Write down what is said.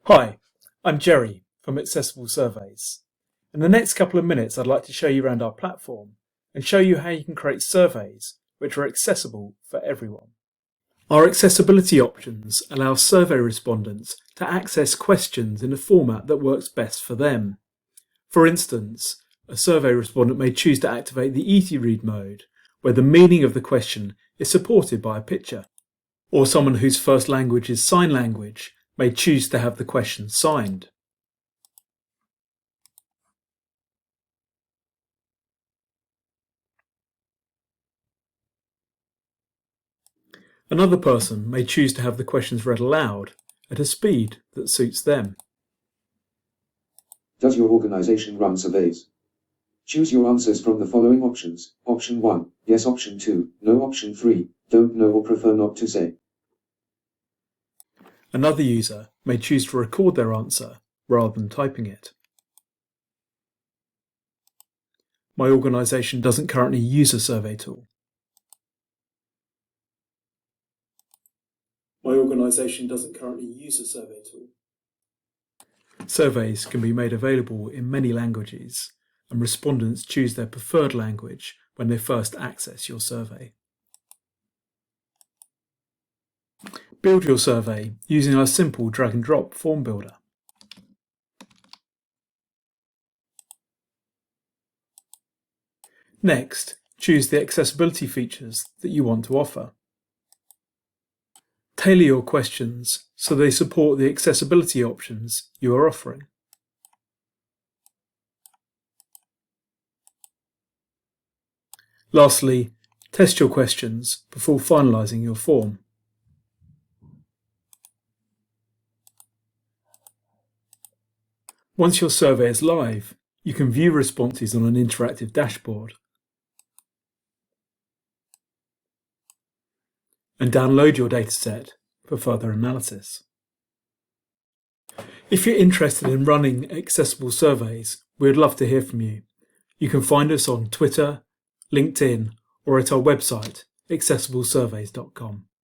Hi, I'm Jerry from Accessible Surveys. In the next couple of minutes, I'd like to show you around our platform and show you how you can create surveys which are accessible for everyone. Our accessibility options allow survey respondents to access questions in a format that works best for them. For instance, a survey respondent may choose to activate the Easy Read mode, where the meaning of the question is supported by a picture. Or someone whose first language is sign language may choose to have the question signed. Another person may choose to have the questions read aloud at a speed that suits them. Does your organization run surveys? Choose your answers from the following options. Option 1, yes. Option 2, no. Option 3, don't know or prefer not to say. Another user may choose to record their answer rather than typing it. My organization doesn't currently use a survey tool. My organization doesn't currently use a survey tool. Surveys can be made available in many languages, and respondents choose their preferred language when they first access your survey. Build your survey using our simple drag and drop form builder. Next, choose the accessibility features that you want to offer. Tailor your questions so they support the accessibility options you are offering. Lastly, test your questions before finalising your form. Once your survey is live, you can view responses on an interactive dashboard and download your dataset for further analysis. If you're interested in running accessible surveys, we'd love to hear from you. You can find us on Twitter, LinkedIn, or at our website, accessiblesurveys.com.